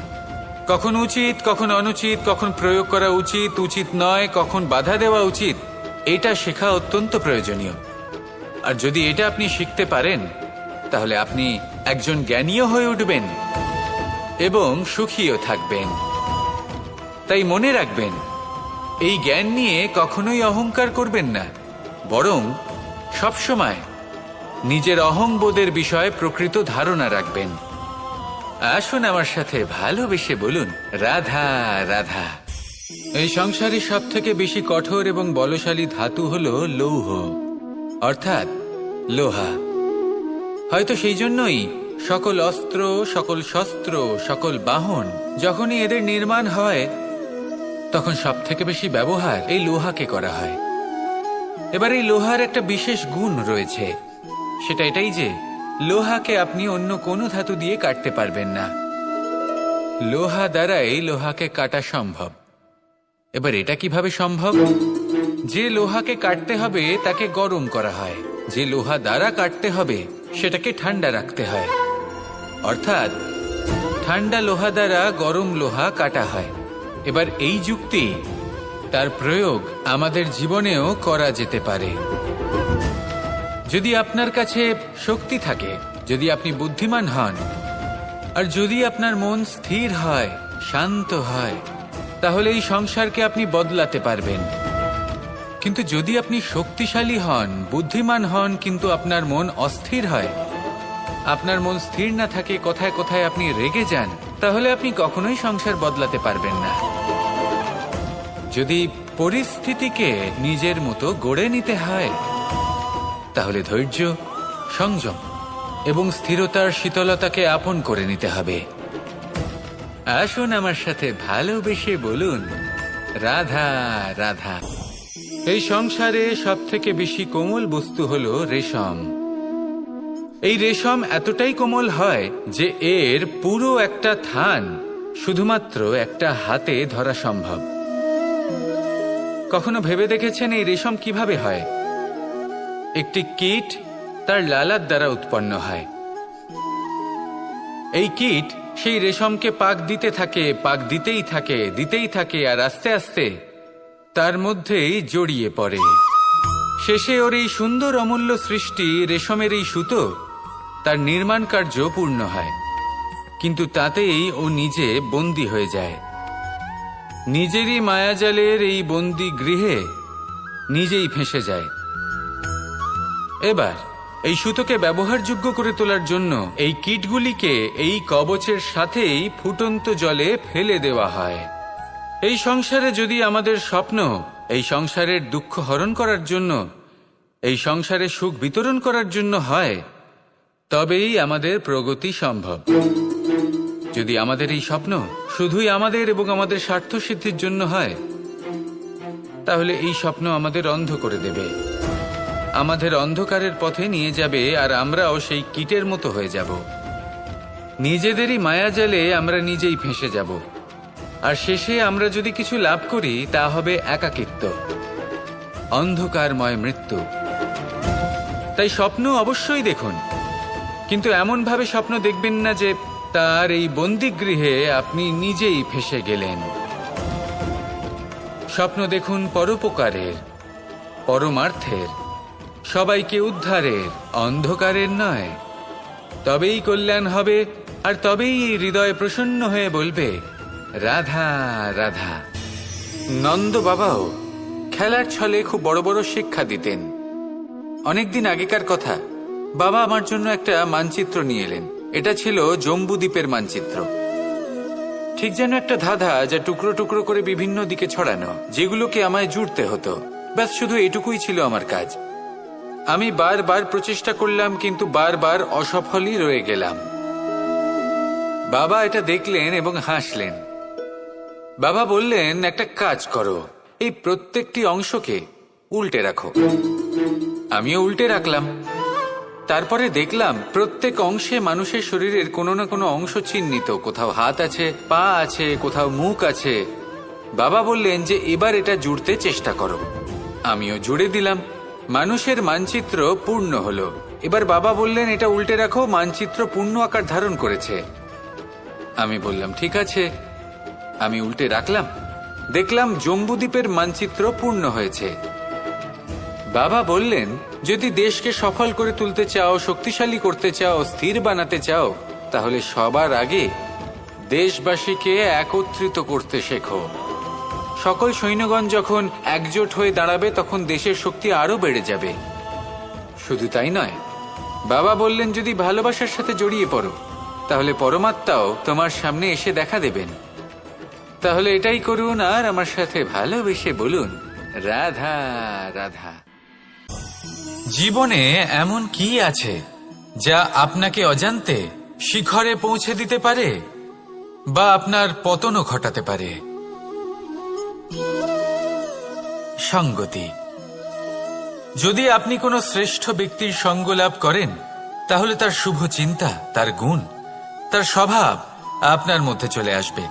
কখন উচিত, কখন অনুচিত, কখন প্রয়োগ করা উচিত, উচিত নয়, কখন বাধা দেওয়া উচিত, এটা শেখা অত্যন্ত প্রয়োজনীয়। আর যদি এটা আপনি শিখতে পারেন, তাহলে আপনি একজন জ্ঞানীও হয়ে উঠবেন এবং সুখীও থাকবেন। তাই মনে রাখবেন, এই জ্ঞান নিয়ে কখনোই অহংকার করবেন না, বরং সবসময় নিজের অহংবোধের বিষয়ে প্রকৃত ধারণা রাখবেন। আসুন আমার সাথে ভালোবেসে বলুন, রাধা রাধা। এই সংসারে সব থেকে বেশি কঠোর এবং বলশালী ধাতু হল লৌহ, অর্থাৎ লোহা। হয়তো সেই জন্যই সকল অস্ত্র, সকল শস্ত্র, সকল বাহন যখনই এদের নির্মাণ হয় তখন সব থেকে বেশি ব্যবহার এই লোহাকে করা হয়। এবার এই লোহার একটা বিশেষ গুণ রয়েছে, সেটা এটাই যে লোহাকে আপনি অন্য কোনো ধাতু দিয়ে কাটতে পারবেন না। লোহা দ্বারাই লোহাকে কাটা সম্ভব। এবার এটা কিভাবে সম্ভব? যে লোহাকে কাটতে হবে তাকে গরম করা হয়, যে লোহা দ্বারা কাটতে হবে সেটাকে ঠান্ডা রাখতে হয়। অর্থাৎ ঠান্ডা লোহা দ্বারা গরম লোহা কাটা হয়। এবার এই যুক্তি, তার প্রয়োগ আমাদের জীবনেও করা যেতে পারে। যদি আপনার কাছে শক্তি থাকে, যদি আপনি বুদ্ধিমান হন, আর যদি আপনার মন স্থির হয়, শান্ত হয়, তাহলে এই সংসারকে আপনি বদলাতে পারবেন। কিন্তু যদি আপনি শক্তিশালী হন, বুদ্ধিমান হন, কিন্তু আপনার মন অস্থির হয়, আপনার মন স্থির না থাকে, কোথায় কোথায় আপনি রেগে যান, তাহলে আপনি কখনোই সংসার বদলাতে পারবেন না। যদি পরিস্থিতিকে নিজের মতো গড়ে নিতে হয়, তাহলে ধৈর্য, সংযম এবং স্থিরতার শীতলতাকে আপন করে নিতে হবে। আসুন আমার সাথে ভালোবেসে বলুন, রাধা রাধা। এই সংসারে সব থেকে বেশি কোমল বস্তু হলো রেশম। এই রেশম এতটাই কোমল হয় যে এর পুরো একটা থান শুধুমাত্র একটা হাতে ধরা সম্ভব। কখনো ভেবে দেখেছেন এই রেশম কিভাবে হয়? একটি কীট তার লালার দ্বারা উৎপন্ন হয়। এই কীট সেই রেশমকে পাক দিতে থাকে, পাক দিতেই থাকে, দিতেই থাকে, আর আস্তে আস্তে তার মধ্যেই জড়িয়ে পড়ে। শেষে ওর এই সুন্দর অমূল্য সৃষ্টি রেশমের এই সুতো, তার নির্মাণ কার্য পূর্ণ হয়। কিন্তু তাতেই ও নিজে বন্দী হয়ে যায়। নিজেরই মায়াজালের এই বন্দী গৃহে নিজেই ফেঁসে যায়। এবার এই সুতোকে ব্যবহারযোগ্য করে তোলার জন্য এই কীটগুলিকে এই কবচের সাথেই ফুটন্ত জলে ফেলে দেওয়া হয়। এই সংসারে যদি আমাদের স্বপ্ন এই সংসারের দুঃখ হরণ করার জন্য, এই সংসারে সুখ বিতরণ করার জন্য হয়, তবেই আমাদের প্রগতি সম্ভব। যদি আমাদের এই স্বপ্ন শুধুই আমাদের এবং আমাদের স্বার্থ সিদ্ধির জন্য হয়, তাহলে এই স্বপ্ন আমাদের অন্ধ করে দেবে, আমাদের অন্ধকারের পথে নিয়ে যাবে, আর আমরাও সেই কীটের মতো হয়ে যাব। নিজেদেরই মায়াজালে আমরা নিজেই ফেঁসে যাব, আর শেষে আমরা যদি কিছু লাভ করি তা হবে একাকিত্ব, অন্ধকারময় মৃত্যু। তাই স্বপ্ন অবশ্যই দেখুন, কিন্তু এমনভাবে স্বপ্ন দেখবেন না যে তার এই বন্দিগৃহে আপনি নিজেই ফেঁসে গেলেন। স্বপ্ন দেখুন পরোপকারের, পরমার্থের, সবাইকে উদ্ধারের, অন্ধকারের নয়। তবেই কল্যাণ হবে, আর তবেই এই হৃদয় প্রসন্ন হয়ে বলবে, রাধা রাধা। নন্দ বাবাও খেলার ছলে খুব বড় বড় শিক্ষা দিতেন। অনেকদিন আগেকার কথা, বাবা আমার জন্য একটা মানচিত্র নিয়ে এলেন। এটা ছিল জম্বু দ্বীপের মানচিত্র, ঠিক যেন একটা ধাঁধা, যা টুকরো টুকরো করে বিভিন্ন দিকে ছড়ানো, যেগুলোকে আমায় জুড়তে হতো। ব্যাস শুধু এটুকুই ছিল আমার কাজ। আমি বারবার প্রচেষ্টা করলাম, কিন্তু বারবার অসফলই রয়ে গেলাম। বাবা এটা দেখলেন এবং হাসলেন। বাবা বললেন, একটা কাজ করো, এই প্রত্যেকটি অংশকে উল্টে রাখো। আমিও উল্টে রাখলাম। তারপরে দেখলাম প্রত্যেক অংশে মানুষের শরীরের কোনো না কোনো অংশ চিহ্নিত। কোথাও হাত আছে, পা আছে, কোথাও মুখ আছে। বাবা বললেন যে এবার এটা জুড়তে চেষ্টা করো। আমিও জুড়ে দিলাম। মানুষের মানচিত্র পূর্ণ হলো। এবার বাবা বললেন, এটা উল্টে রাখো, মানচিত্র পূর্ণ আকার ধারণ করেছে। আমি বললাম, ঠিক আছে। আমি উল্টে রাখলাম, দেখলাম জম্বুদ্বীপের মানচিত্র পূর্ণ হয়েছে। বাবা বললেন, যদি দেশকে সফল করে তুলতে চাও, শক্তিশালী করতে চাও, স্থির বানাতে চাও, তাহলে সবার আগে দেশবাসীকে একত্রিত করতে শেখো। সকল সৈন্যগণ যখন একজোট হয়ে দাঁড়াবে, তখন দেশের শক্তি আরো বেড়ে যাবে। শুধু তাই নয়, বাবা বললেন, যদি ভালোবাসার সাথে জড়িয়ে পড়ো, তাহলে পরমাত্মাও তোমার সামনে এসে দেখা দেবেন। তাহলে এটাই করুন, আর আমার সাথে ভালোবেসে বলুন, রাধা রাধা। জীবনে এমন কি আছে যা আপনাকে অজান্তে শিখরে পৌঁছে দিতে পারে বা আপনার পতনও ঘটাতে পারে। সঙ্গতি। যদি আপনি কোনো শ্রেষ্ঠ ব্যক্তির সঙ্গ লাভ করেন, তাহলে তার শুভ চিন্তা, তার গুণ, তার স্বভাব আপনার মধ্যে চলে আসবে।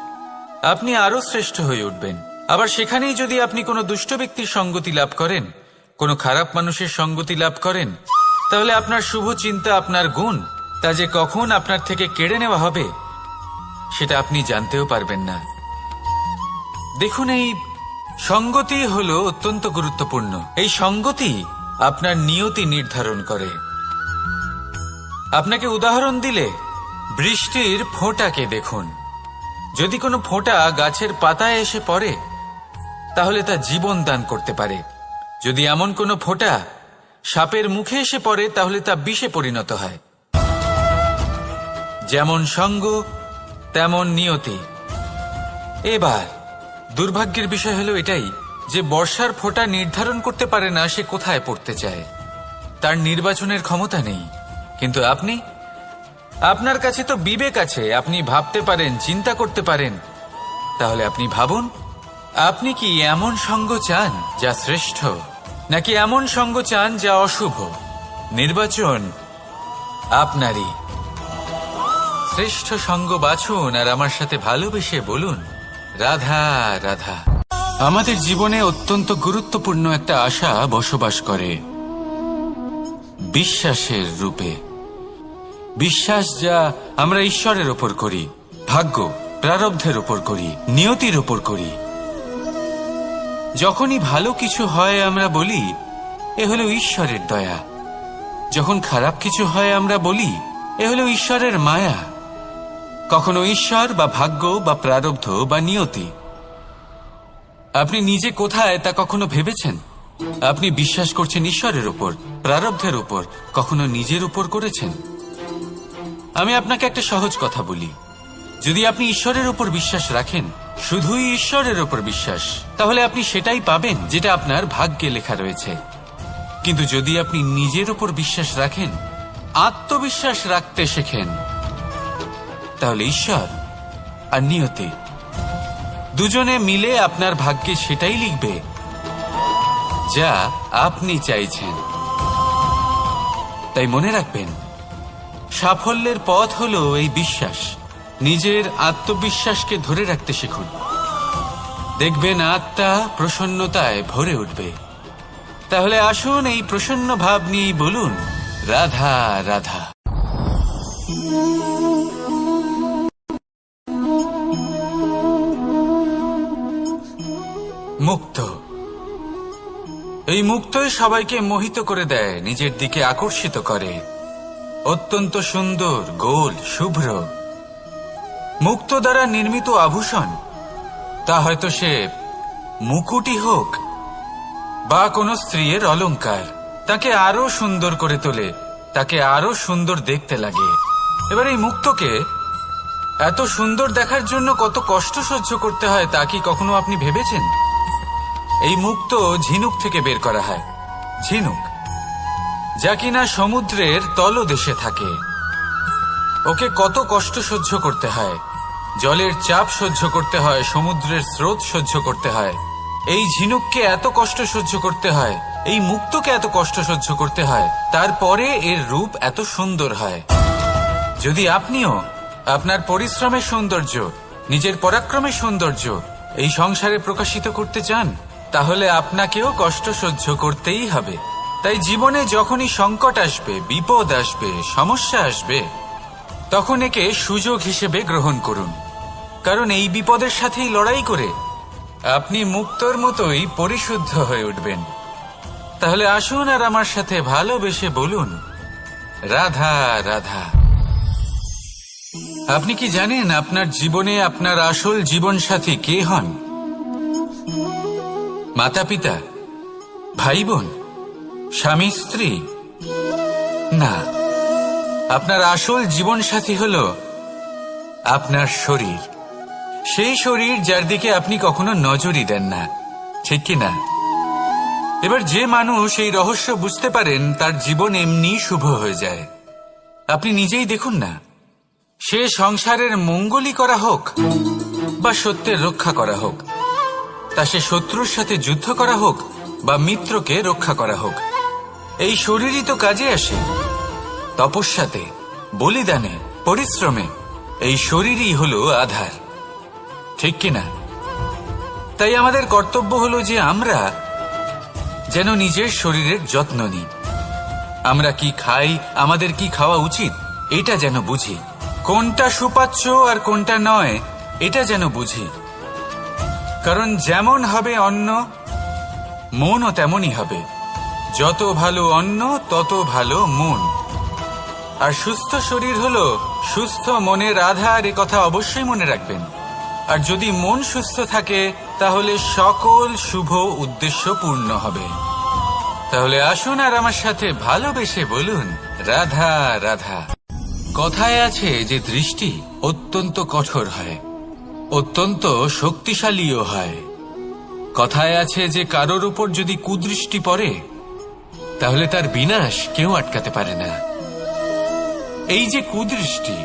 আপনি আরো শ্রেষ্ঠ হয়ে উঠবেন। আবার সেখানেই যদি আপনি কোনো দুষ্ট ব্যক্তির সঙ্গতি লাভ করেন, কোনো খারাপ মানুষের সঙ্গতি লাভ করেন, তাহলে আপনার শুভ চিন্তা, আপনার গুণ, তা যে কখন আপনার থেকে কেড়ে নেওয়া হবে সেটা আপনি জানতেও পারবেন না। দেখুন, এই সঙ্গতি হলো অত্যন্ত গুরুত্বপূর্ণ। এই সঙ্গতি আপনার নিয়তি নির্ধারণ করে। আপনাকে উদাহরণ দিলে, বৃষ্টির ফোঁটাকে দেখুন। যদি কোনো ফোঁটা গাছের পাতায় এসে পড়ে, তাহলে তা জীবন দান করতে পারে। যদি এমন কোনো ফোঁটা সাপের মুখে এসে পড়ে, তাহলে তা বিষে পরিণত হয়। যেমন সঙ্গ তেমন নিয়তি। এবার দুর্ভাগ্যের বিষয় হলো এটাই যে বর্ষার ফোঁটা নির্ধারণ করতে পারে না সে কোথায় পড়তে চায়। তার নির্বাচনের ক্ষমতা নেই। কিন্তু আপনি, আপনার কাছে তো বিবেক আছে, আপনি ভাবতে পারেন, চিন্তা করতে পারেন। তাহলে আপনি ভাবুন, আপনি কি এমন সঙ্গ চান যা শ্রেষ্ঠ, নাকি এমন সঙ্গ চান যা অশুভ? নির্বাচন আপনারই। শ্রেষ্ঠ সঙ্গ বাছুন আর আমার সাথে ভালোবেসে বলুন, রাধা রাধা। আমাদের জীবনে অত্যন্ত গুরুত্বপূর্ণ একটা আশা বসবাস করে, বিশ্বাসের রূপে। বিশ্বাস যা আমরা ঈশ্বরের ওপর করি, ভাগ্য, প্রারব্ধের ওপর করি, নিয়তির ওপর করি। যখনই ভালো কিছু হয় আমরা বলি এ হলো ঈশ্বরের দয়া। যখন খারাপ কিছু হয় আমরা বলি এ হলো ঈশ্বরের মায়া। কখনো ঈশ্বর বা ভাগ্য বা প্রারব্ধ বা নিয়তি। আপনি নিজে কোথায় তা কখনো ভেবেছেন? আপনি বিশ্বাস করছেন ঈশ্বরের উপর, প্রারব্ধের উপর, কখনো নিজের উপর করেছেন? আমি আপনাকে একটা সহজ কথা বলি, যদি আপনি ঈশ্বরের উপর বিশ্বাস রাখেন, শুধুই ঈশ্বরের উপর বিশ্বাস, তাহলে আপনি সেটাই পাবেন যেটা আপনার ভাগ্যে লেখা রয়েছে। কিন্তু যদি আপনি নিজের উপর বিশ্বাস রাখেন, আত্মবিশ্বাস রাখতে শেখেন, তাহলে ঈশ্বর আর নিয়তি দুজনে মিলে আপনার ভাগ্যে সেটাই লিখবে যা আপনি চাইছেন। তাই মনে রাখবেন, সাফল্যের পথ হলো এই বিশ্বাস। নিজের আত্মবিশ্বাসকে ধরে রাখতে শিখুন। দেখবেন আত্মা প্রসন্নতায় ভরে উঠবে। তাহলে আসুন এই প্রসন্ন ভাব নিয়েই বলুন, রাধা রাধা। মুক্ত। এই মুক্তই সবাইকে মোহিত করে দেয়, নিজের দিকে আকর্ষিত করে। অত্যন্ত সুন্দর, গোল, শুভ্র। মুক্ত দ্বারা নির্মিত আভূষণ, তা হয়তো সে মুকুটই হোক বা কোনো স্ত্রীর অলংকার, তাকে আরো সুন্দর করে তোলে, তাকে আরো সুন্দর দেখতে লাগে। এবার এই মুক্তকে এত সুন্দর দেখার জন্য কত কষ্ট সহ্য করতে হয় তা কি কখনো আপনি ভেবেছেন? এই মুক্ত ঝিনুক থেকে বের করা হয়। ঝিনুক যা কিনা সমুদ্রের তলদেশে থাকে। ওকে কত কষ্ট সহ্য করতে হয়, জলের চাপ সহ্য করতে হয়, সমুদ্রের স্রোত সহ্য করতে হয়। এই ঝিনুককে এত কষ্ট সহ্য করতে হয়, এই মুক্তকে এত কষ্ট সহ্য করতে হয়, তারপরে এর রূপ এত সুন্দর হয়। যদি আপনিও আপনার পরিশ্রমের সৌন্দর্য, নিজের পরাক্রমের সৌন্দর্য এই সংসারে প্রকাশিত করতে চান, তাহলে আপনাকেও কষ্ট সহ্য করতেই হবে। তাই জীবনে যখনই সংকট আসবে, বিপদ আসবে, সমস্যা আসবে, তখন একে সুযোগ হিসেবে গ্রহণ করুন। কারণ এই বিপদের সাথেই লড়াই করে আপনি মুক্তর মতোই পরিশুদ্ধ হয়ে উঠবেন। তাহলে আসুন আর আমার সাথে ভালোবেসে বলুন, রাধা রাধা। আপনি কি জানেন আপনার জীবনে আপনার আসল জীবনসাথী কে হন? মাতা পিতা, ভাই বোন, স্বামী স্ত্রী? না, আপনার আসল জীবনসাথী হল আপনার শরীর। সেই শরীর যার দিকে আপনি কখনো নজরই দেন না, ঠিক কি না? এবার যে মানুষ এই রহস্য বুঝতে পারেন তার জীবন এমনি শুভ হয়ে যায়। আপনি নিজেই দেখুন না, সে সংসারের মঙ্গলই করা হোক বা সত্যের রক্ষা করা হোক, তা সে শত্রুর সাথে যুদ্ধ করা হোক বা মিত্রকে রক্ষা করা হোক, এই শরীরই তো কাজে আসে। তপস্যাতে, বলিদানে, পরিশ্রমে এই শরীরই হলো আধার, ঠিক কিনা? তাই আমাদের কর্তব্য হলো যে আমরা যেন নিজের শরীরের যত্ন নিই। আমরা কি খাই, আমাদের কি খাওয়া উচিত, এটা যেন বুঝি। কোনটা সুপাচ্য আর কোনটা নয়, এটা যেন বুঝি। কারণ যেমন হবে অন্ন, মনও তেমনই হবে। যত ভালো অন্ন তত ভালো মন। আর সুস্থ শরীর হলো সুস্থ মনের আধার, এ কথা অবশ্যই মনে রাখবেন। আর যদি মন সুস্থ থাকে তাহলে সকল শুভ উদ্দেশ্য পূর্ণ হবে। তাহলে আসুন আর আমার সাথে ভালোবেসে বলুন, রাধা রাধা। কথায় আছে যে দৃষ্টি অত্যন্ত কঠোর হয়, অত্যন্ত শক্তিশালীও হয়। কথায় আছে যে কারোর উপর যদি কুদৃষ্টি পড়ে তাহলে তার বিনাশ কেউ আটকাতে পারে না। এই যে কুদৃষ্টি,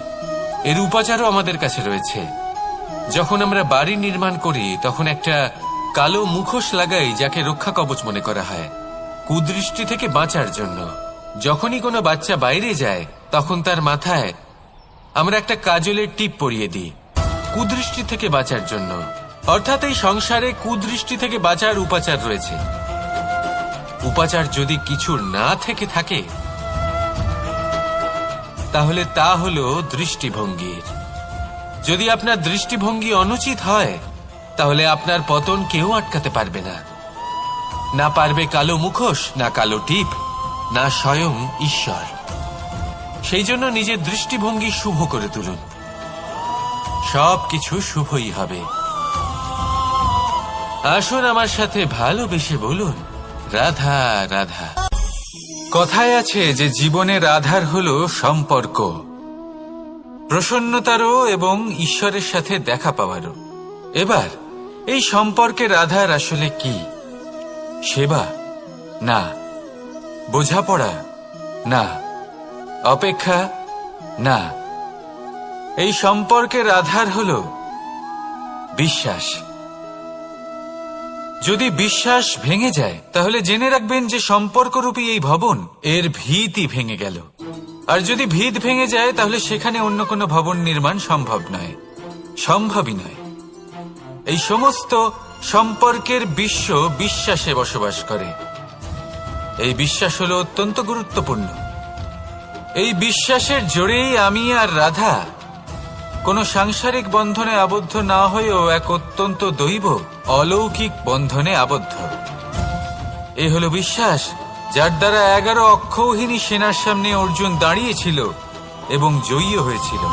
এর উপাচারও আমাদের কাছে রয়েছে। যখন আমরা বাড়ি নির্মাণ করি তখন একটা কালো মুখোশ লাগাই, যাকে রক্ষা কবচ মনে করা হয়, কুদৃষ্টি থেকে বাঁচার জন্য। যখনই কোনো বাচ্চা বাইরে যায় তখন তার মাথায় আমরা একটা কাজলের টিপ পরিয়ে দিই, কুদৃষ্টি থেকে বাঁচার জন্য। অর্থাৎ এই সংসারে কুদৃষ্টি থেকে বাঁচার উপাচার রয়েছে। উপাচার যদি কিছু না থেকে থাকে তাহলে তা হলো দৃষ্টিভঙ্গির। যদি আপনার দৃষ্টিভঙ্গি অনুচিত হয় তাহলে আপনার পতন কেউ আটকাতে পারবে না। না পারবে কালো মুখোশ, না কালো টিপ, না স্বয়ং ঈশ্বর। সেই জন্য নিজের দৃষ্টিভঙ্গি শুভ করে তুলুন, সবকিছু শুভই হবে। আসুন আমার সাথে ভালোবেসে বলুন, রাধা রাধা। কথায় আছে যে জীবনের আধার হলো সম্পর্ক, প্রসন্নতারও এবং ঈশ্বরের সাথে দেখা পাওয়ারও। এবার এই সম্পর্কের আধার আসলে কি? সেবা? না। বোঝাপড়া? না। অপেক্ষা? না। এই সম্পর্কের আধার হলো বিশ্বাস। যদি বিশ্বাস ভেঙে যায় তাহলে জেনে রাখবেন যে সম্পর্করূপী এই ভবন, এর ভিতই ভেঙে গেল। আর যদি ভিত ভেঙে যায় তাহলে সেখানে অন্য কোনো ভবন নির্মাণ সম্ভব নয়, সম্ভবই নয়। এই সমস্ত সম্পর্কের বিশ্ব বিশ্বাসে বসবাস করে। এই বিশ্বাস হলো অত্যন্ত গুরুত্বপূর্ণ। এই বিশ্বাসের জোরেই আমি আর রাধা কোনো সাংসারিক বন্ধনে আবদ্ধ না হয়েও এক অত্যন্ত দৈব অলৌকিক বন্ধনে আবদ্ধ। এ হলো বিশ্বাস, যার দ্বারা 11 অক্ষৌহিনী সেনার সামনে অর্জুন দাঁড়িয়েছিল এবং জয়ী হয়েছিল।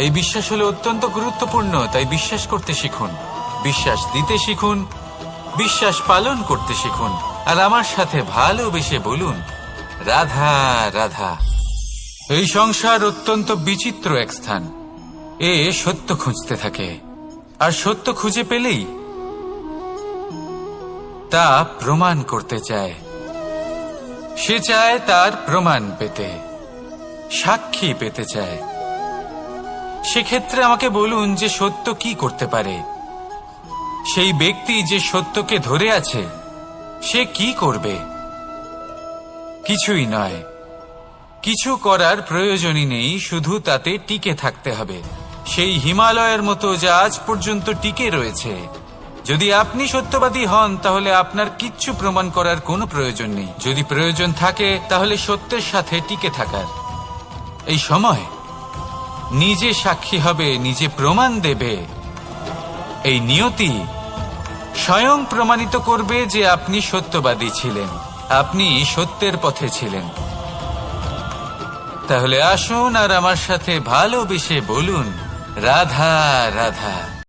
এই বিশ্বাস হলো অত্যন্ত গুরুত্বপূর্ণ। তাই বিশ্বাস করতে শিখুন, বিশ্বাস দিতে শিখুন, বিশ্বাস পালন করতে শিখুন। আর আমার সাথে ভালোবেসে বলুন, রাধা রাধা। এই সংসার অত্যন্ত বিচিত্র এক স্থান। এ সত্য খুঁজতে থাকে, আর সত্য খুঁজে পেলেই তা প্রমাণ করতে চায়। সে চায় তার প্রমাণ পেতে, সাক্ষী পেতে চায়। সেক্ষেত্রে আমাকে বলুন যে সত্য কি করতে পারে? সেই ব্যক্তি যে সত্যকে ধরে আছে সে কি করবে? কিছুই নয়, কিছু করার প্রয়োজনই নেই, শুধু তাতে টিকে থাকতে হবে। সেই হিমালয়ের মতো যা আজ পর্যন্ত টিকে রয়েছে। যদি আপনি সত্যবাদী হন তাহলে আপনার কিচ্ছু প্রমাণ করার কোনো প্রয়োজন নেই। যদি প্রয়োজন থাকে তাহলে সত্যের সাথে টিকে থাকার। এই সময় নিজে সাক্ষী হবে, নিজে প্রমাণ দেবে। এই নিয়তি স্বয়ং প্রমাণিত করবে যে আপনি সত্যবাদী ছিলেন, আপনি সত্যের পথে ছিলেন। তাহলে আসুন আর আমার সাথে ভালোবেসে বলুন, রাধা রাধা।